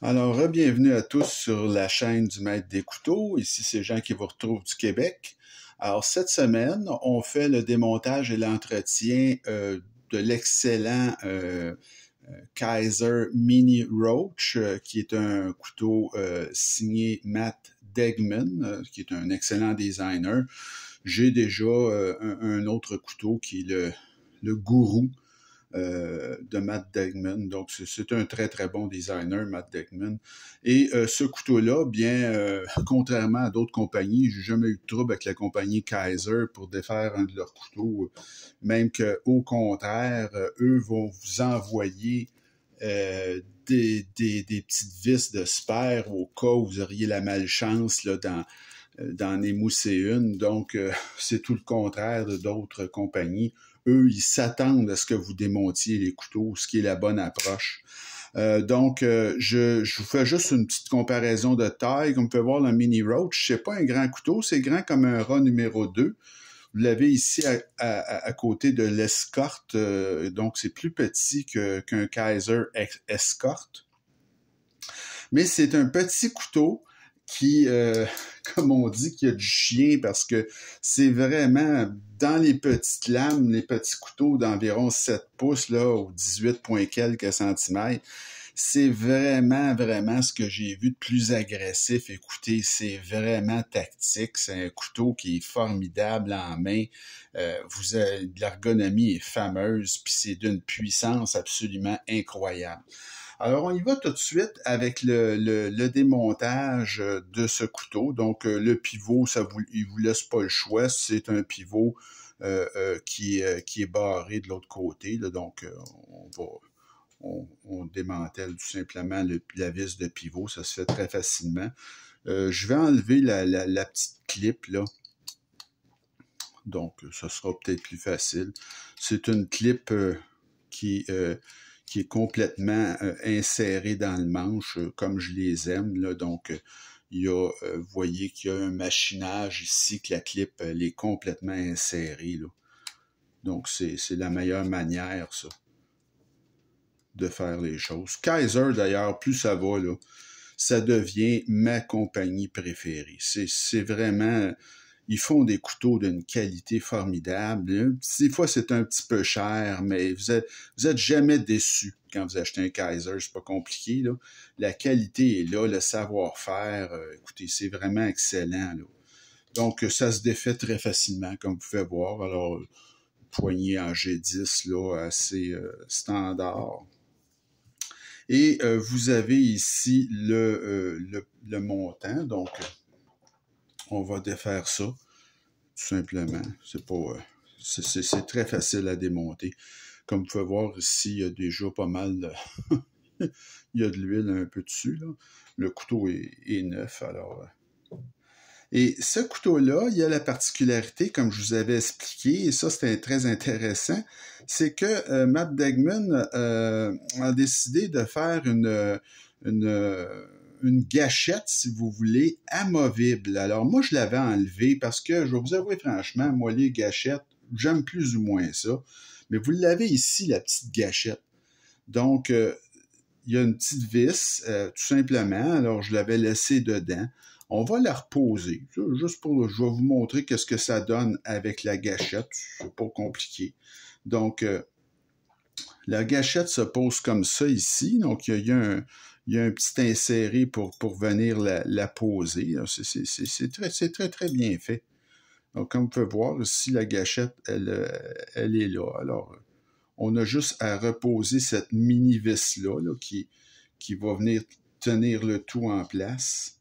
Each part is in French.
Alors, bienvenue à tous sur la chaîne du Maître des couteaux. Ici, c'est Jean qui vous retrouve du Québec. Alors, cette semaine, on fait le démontage et l'entretien de l'excellent Kaiser Mini Roach, qui est un couteau signé Matt Degman, qui est un excellent designer. J'ai déjà un autre couteau qui est le Gourou de Matt Degman. Donc, c'est un très, très bon designer, Matt Degman. Et ce couteau-là, bien, contrairement à d'autres compagnies, j'ai jamais eu de trouble avec la compagnie Kaiser pour défaire un de leurs couteaux. Même qu'au contraire, eux vont vous envoyer des petites vis de spare au cas où vous auriez la malchance là, d'en émousser une. Donc, c'est tout le contraire de d'autres compagnies. Eux, ils s'attendent à ce que vous démontiez les couteaux, ce qui est la bonne approche. Je vous fais juste une petite comparaison de taille. Comme vous pouvez voir, le Mini Roach, c'est pas un grand couteau, c'est grand comme un rat numéro 2. Vous l'avez ici à côté de l'Escort, donc c'est plus petit qu'un Kaiser Escort. Mais c'est un petit couteau qui, comme on dit, qui a du chien parce que c'est vraiment dans les petites lames, les petits couteaux d'environ 7 pouces, là, ou 18 points quelques centimètres. C'est vraiment, vraiment ce que j'ai vu de plus agressif. Écoutez, c'est vraiment tactique. C'est un couteau qui est formidable en main. L'ergonomie est fameuse, puis c'est d'une puissance absolument incroyable. Alors, on y va tout de suite avec le démontage de ce couteau. Donc, le pivot, il vous laisse pas le choix. C'est un pivot qui est barré de l'autre côté. Là. Donc, on démantèle tout simplement la vis de pivot. Ça se fait très facilement. Je vais enlever la petite clip, là. Donc, ça sera peut-être plus facile. C'est une clip qui est complètement insérée dans le manche, comme je les aime. Là. Donc, vous voyez qu'il y a un machinage ici, que la clip elle est complètement insérée. Là. Donc, c'est la meilleure manière, ça, de faire les choses. Kaiser, d'ailleurs, plus ça va, là, ça devient ma compagnie préférée. C'est vraiment... Ils font des couteaux d'une qualité formidable. Des fois, c'est un petit peu cher, mais vous êtes jamais déçus quand vous achetez un Kaiser. C'est pas compliqué, là. La qualité est là, le savoir-faire. Écoutez, c'est vraiment excellent, là. Donc, ça se défait très facilement, comme vous pouvez voir. Alors, poignée en G10, là, assez standard. Et vous avez ici le montant. Donc, on va défaire ça, tout simplement. C'est très facile à démonter. Comme vous pouvez voir ici, il y a déjà pas mal de... il y a de l'huile un peu dessus, là. Le couteau est neuf, alors... Et ce couteau-là, il y a la particularité, comme je vous avais expliqué, et ça, c'était très intéressant, c'est que Matt Degman a décidé de faire une gâchette, si vous voulez, amovible. Alors, moi, je l'avais enlevé parce que, je vais vous avouer franchement, moi, les gâchettes, j'aime plus ou moins ça. Mais vous l'avez ici, la petite gâchette. Donc, il y a une petite vis, tout simplement. Alors, je l'avais laissée dedans. On va la reposer, juste pour, je vais vous montrer qu'est-ce que ça donne avec la gâchette. C'est pas compliqué. Donc, la gâchette se pose comme ça ici. Donc, il y a un petit inséré pour venir la poser. C'est très, très bien fait. Donc, comme vous pouvez voir, ici, la gâchette, elle est là. Alors, on a juste à reposer cette mini-vis-là là, qui va venir tenir le tout en place.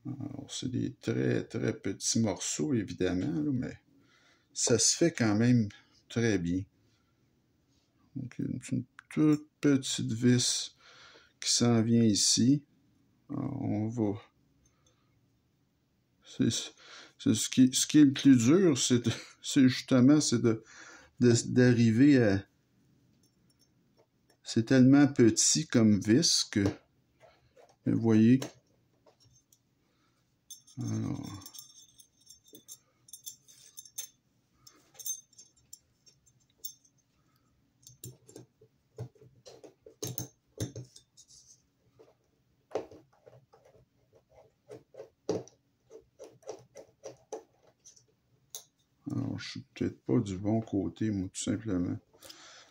Alors, c'est des très, très petits morceaux, évidemment, là, mais ça se fait quand même très bien. Donc, une toute petite vis qui s'en vient ici. Alors, on va... ce qui est le plus dur, c'est justement d'arriver à... C'est tellement petit comme vis que... Vous voyez... Alors... je suis peut-être pas du bon côté, moi, tout simplement.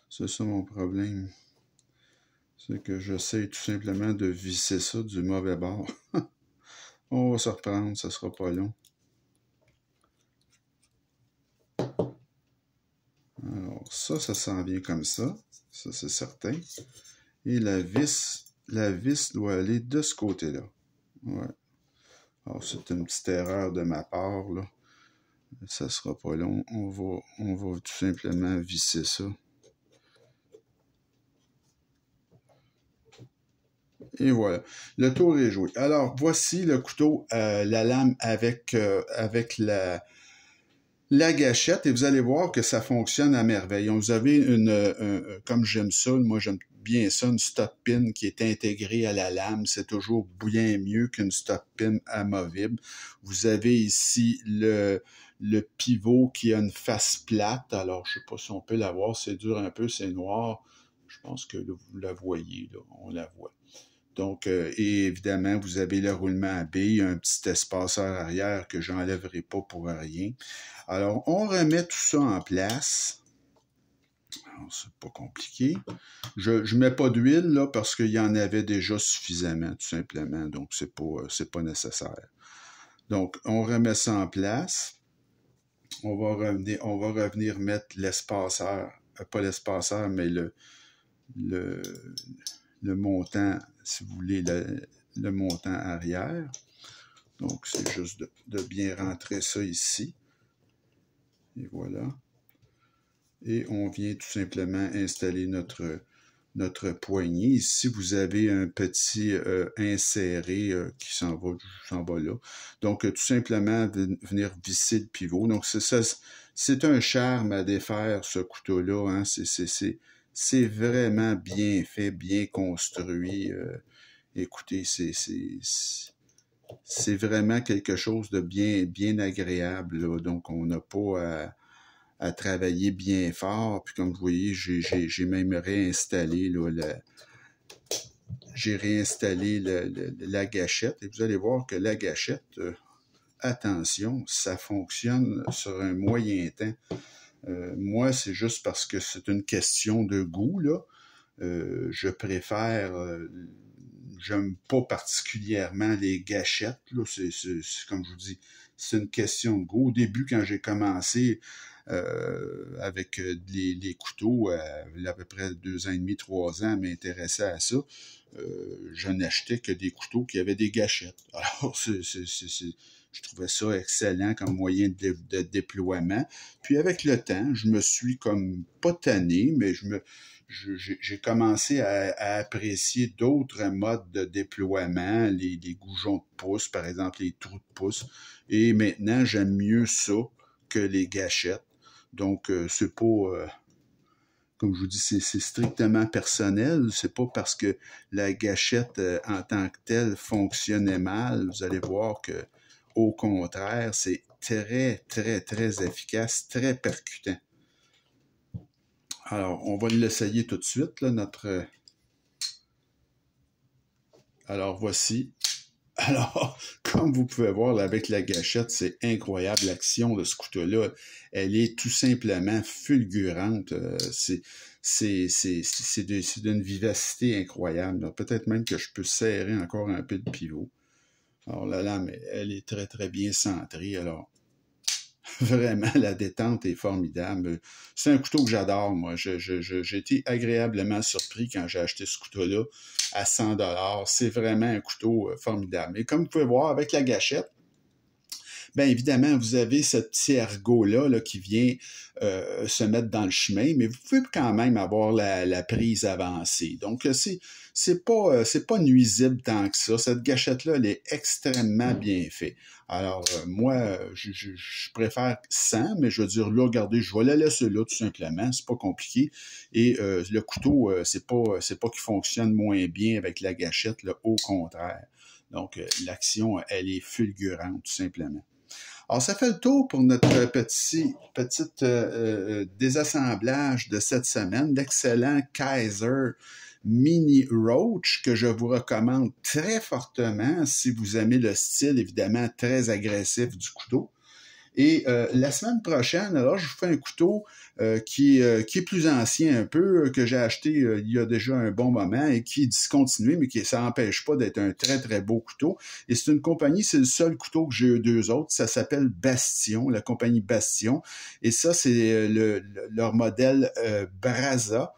C'est ça mon problème. C'est que j'essaie tout simplement de visser ça du mauvais bord. On va se reprendre, ça sera pas long. Alors, ça s'en vient comme ça. Ça, c'est certain. Et la vis doit aller de ce côté-là. Ouais. Alors, c'est une petite erreur de ma part, là. Ça sera pas long. On va tout simplement visser ça. Et voilà. Le tour est joué. Alors, voici le couteau, la lame avec la gâchette, et vous allez voir que ça fonctionne à merveille. Vous avez comme j'aime ça, moi j'aime bien ça, une stop pin qui est intégrée à la lame. C'est toujours bien mieux qu'une stop pin amovible. Vous avez ici le pivot qui a une face plate. Alors, je ne sais pas si on peut la voir, c'est dur un peu, c'est noir. Je pense que là, vous la voyez, là, on la voit. Donc, et évidemment, vous avez le roulement à billes, un petit espaceur arrière que j'enlèverai pas pour rien. Alors, on remet tout ça en place. Alors, c'est pas compliqué. Je mets pas d'huile, là, parce qu'il y en avait déjà suffisamment, tout simplement. Donc, c'est pas nécessaire. Donc, on remet ça en place. On va revenir mettre l'espaceur, pas l'espaceur, mais le montant, si vous voulez, le montant arrière. Donc, c'est juste de bien rentrer ça ici. Et voilà. Et on vient tout simplement installer notre poignée. Ici, vous avez un petit inséré qui s'en va là. Donc, tout simplement, venir visser le pivot. Donc, c'est un charme à défaire, ce couteau-là. Hein. C'est vraiment bien fait, bien construit. Écoutez, c'est vraiment quelque chose de bien agréable, là. Donc, on n'a pas à travailler bien fort. Puis, comme vous voyez, j'ai même réinstallé là, j'ai réinstallé la gâchette. Et vous allez voir que la gâchette, attention, ça fonctionne sur un moyen temps. Moi, c'est juste parce que c'est une question de goût, là. Je préfère... j'aime pas particulièrement les gâchettes, là. C'est comme je vous dis, c'est une question de goût. Au début, quand j'ai commencé avec les couteaux, à peu près 2 ans et demi, 3 ans, à m'intéresser à ça, je n'achetais que des couteaux qui avaient des gâchettes. Alors, je trouvais ça excellent comme moyen de déploiement. Puis avec le temps, je me suis comme pas tanné, mais j'ai commencé à apprécier d'autres modes de déploiement, les goujons de pouce, par exemple, les trous de pouce. Et maintenant, j'aime mieux ça que les gâchettes. Donc, c'est pas... comme je vous dis, c'est strictement personnel. C'est pas parce que la gâchette en tant que telle fonctionnait mal. Vous allez voir que, au contraire, c'est très, très, très efficace, très percutant. Alors, on va l'essayer tout de suite, là, notre... Alors, voici. Alors, comme vous pouvez voir là, avec la gâchette, c'est incroyable. L'action de ce couteau-là, elle est tout simplement fulgurante. C'est d'une vivacité incroyable. Peut-être même que je peux serrer encore un peu le pivot. Alors, la lame, elle est très, très bien centrée. Alors, vraiment, la détente est formidable. C'est un couteau que j'adore, moi. J'ai été agréablement surpris quand j'ai acheté ce couteau-là à 100$. C'est vraiment un couteau formidable. Et comme vous pouvez voir, avec la gâchette, bien évidemment, vous avez ce petit ergot-là là, qui vient se mettre dans le chemin, mais vous pouvez quand même avoir la prise avancée. Donc, c'est pas nuisible tant que ça. Cette gâchette-là, elle est extrêmement bien faite. Alors, moi, je préfère 100, mais je veux dire, là, regardez, je vais la laisser là, tout simplement. C'est pas compliqué. Et le couteau, c'est pas qu'il fonctionne moins bien avec la gâchette, là, au contraire. Donc, l'action, elle est fulgurante, tout simplement. Alors, ça fait le tour pour notre petit désassemblage de cette semaine. L'excellent Kizer Mini Roach que je vous recommande très fortement si vous aimez le style, évidemment, très agressif du couteau. Et la semaine prochaine, alors, je vous fais un couteau qui est plus ancien un peu, que j'ai acheté il y a déjà un bon moment et qui est discontinué, mais ça n'empêche pas d'être un très, très beau couteau. Et c'est une compagnie, c'est le seul couteau que j'ai eu deux autres. Ça s'appelle Bastion, la compagnie Bastion. Et ça, c'est leur modèle Brasa.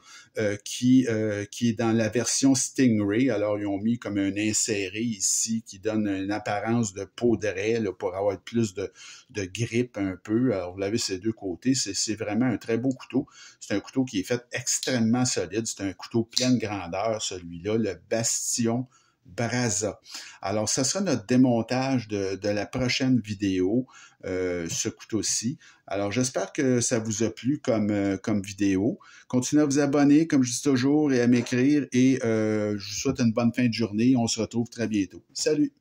Qui est dans la version Stingray. Alors, ils ont mis comme un inséré ici qui donne une apparence de peau de raie là, pour avoir plus de grippe un peu. Alors, vous l'avez ces deux côtés. C'est vraiment un très beau couteau. C'est un couteau qui est fait extrêmement solide. C'est un couteau pleine grandeur, celui-là, le Bastion Brasa. Alors, ça sera notre démontage de la prochaine vidéo, ce couteau-ci. Alors, j'espère que ça vous a plu comme vidéo. Continuez à vous abonner, comme je dis toujours, et à m'écrire. Et je vous souhaite une bonne fin de journée. On se retrouve très bientôt. Salut!